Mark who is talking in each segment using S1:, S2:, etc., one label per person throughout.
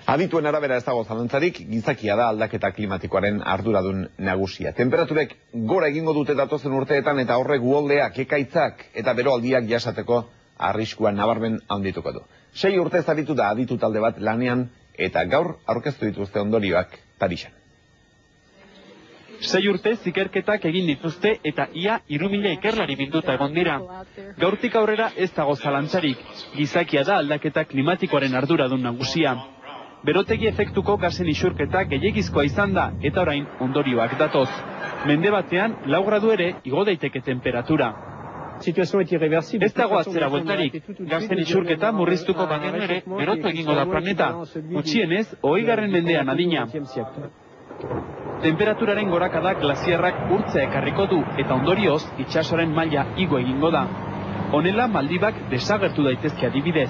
S1: Adituen arabera ez dago zalantzarik, gizakia da aldaketa klimatikoaren arduradun nagusia. Temperaturek gora egingo dute datozen urteetan eta horrek uholdeak, ekaitzak eta beroaldiak jasateko arriskuan nabarmen handituko du. 6 urtez aritu da aditu talde bat lanean eta gaur aurkeztu dituzte ondorioak Parisen.
S2: 6 urtez ikerketak egin dituzte eta ia 3.000 ikerlari bilduta egon dira. Gaurtik aurrera ez dago zalantzarik, gizakia da aldaketa klimatikoaren arduradun nagusia. Berotegi efektuko gasen isurketa gehiegizkoa izan da eta orain ondorioak datoz. Mende batean 4 gradu ere igo daiteke temperatura. Ez dago atzera bueltarik, gasen isurketa murriztuko bagenu ere berotu egingo da planeta, gutxienez 20. mendean adina. Temperaturaren gorakada glaziarrak urtzea ekarriko du eta ondorioz itsasoaren maila igo egingo da. Honela Maldibak desagertu daitezke adibidez.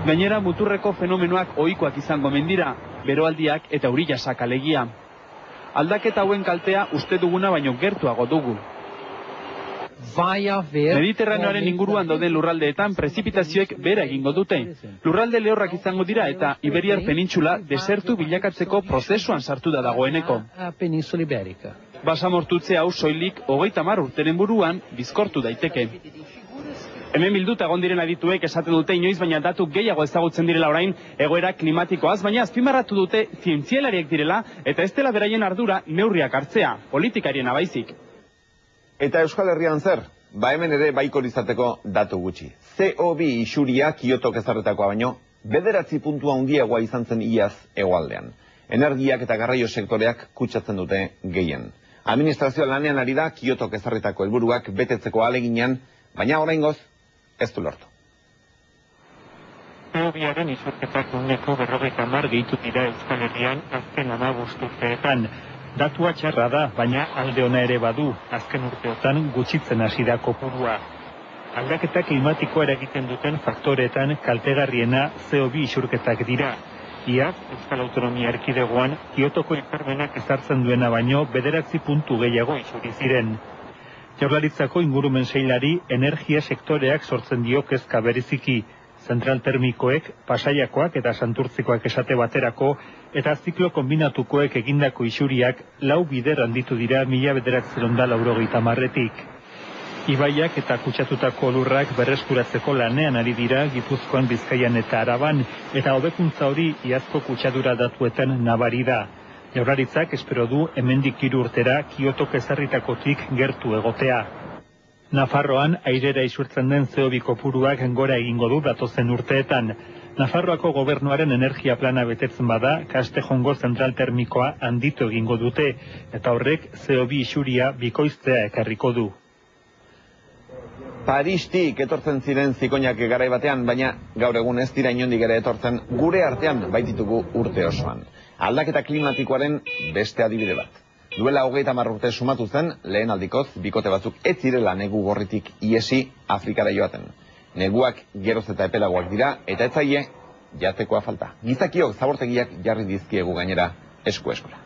S2: Gainera muturreko fenomenoak ohikoak izango mendira, beroaldiak eta eurijasak alegia. Aldaketa hauen kaltea uste duguna baino gertuago dugu. Mediterraneoaren inguruan dauden lurraldeetan prezipitazioek bera egingo dute. Lurralde lehorrak izango dira eta Iberiar penintxula desertu bilakatzeko prozesuan sartu da dagoeneko. Basamortutze hau soilik 30 urteren buruan bizkortu daiteke. Hemen bilduta egon diren adituek esaten dute inoiz baina datu gehiago ezagutzen direla orain egoera klimatikoaz, baina azpimarratu dute zientzialariek direla eta ez dela beraien ardura neurriak hartzea, politikarien abaizik.
S1: Eta Euskal Herrian zer? Hemen ere baikor izateko datu gutxi. CO2 isuria Kiotok ezarritakoa baino, 9 puntua handiagoa izan zen iaz hegoaldean. Energiak eta garraio sektoreak kutsatzen dute gehien. Administrazioa lanean ari da Kiotok ezarritako helburuak betetzeko ahaleginean, baina oraingoz ez du lortu.
S3: CO2aren isurketak 50% gehitu dira Euskal Herrian azken 15 urteetan. Datua txarra da, baina alde ona ere badu, azken urteotan gutxitzen hasi da kopurua. Aldaketa klimatikoa eragiten duten faktoreetan kaltegarriena CO2 isurketak dira. Iaz, Euskal Autonomia Erkidegoan, Kiotoko hitzarmenak ezartzen duena baino 9 puntu gehiago isuri ziren. Jaurlaritzako ingurumen sailari energia sektoreak sortzen dio kezka bereziki. Zentral termikoek, Pasaiakoak eta Santurtzikoak esate baterako, eta ziklo kombinatukoek egindako isuriak 4 bider handitu dira 1990-etik. Ibaiak eta kutsatutako lurrak berreskuratzeko lanean ari dira Gipuzkoan, Bizkaian eta Araban, eta hobekuntza hori iazko kutsadura datuetan nabari da. Jaurlaritzak espero du hemendik 3 urtera Kiotok ezarritakotik gertu egotea. Nafarroan airera isurtzen den CO2 kopuruak gora egingo du datozen urteetan. Nafarroako gobernuaren energia plana betetzen bada, Castejongo zentral termikoa handitu egingo dute, eta horrek CO2 isuria bikoiztea ekarriko du.
S1: Paristik etortzen ziren zikoinak garai batean, baina gaur egun ez dira inondik ere etortzen gure artean baititugu urte osoan. Aldaketa klimatikoaren beste adibide bat. Duela 30 urte sumatu zen, lehen aldikoz, bikote batzuk ez zirela negu gorritik iesi Afrikara joaten. Neguak geroz eta epelagoak dira, eta ez zaie jatekoa falta. Gizakiok zabortegiak jarri dizkiegu gainera esku-eskura.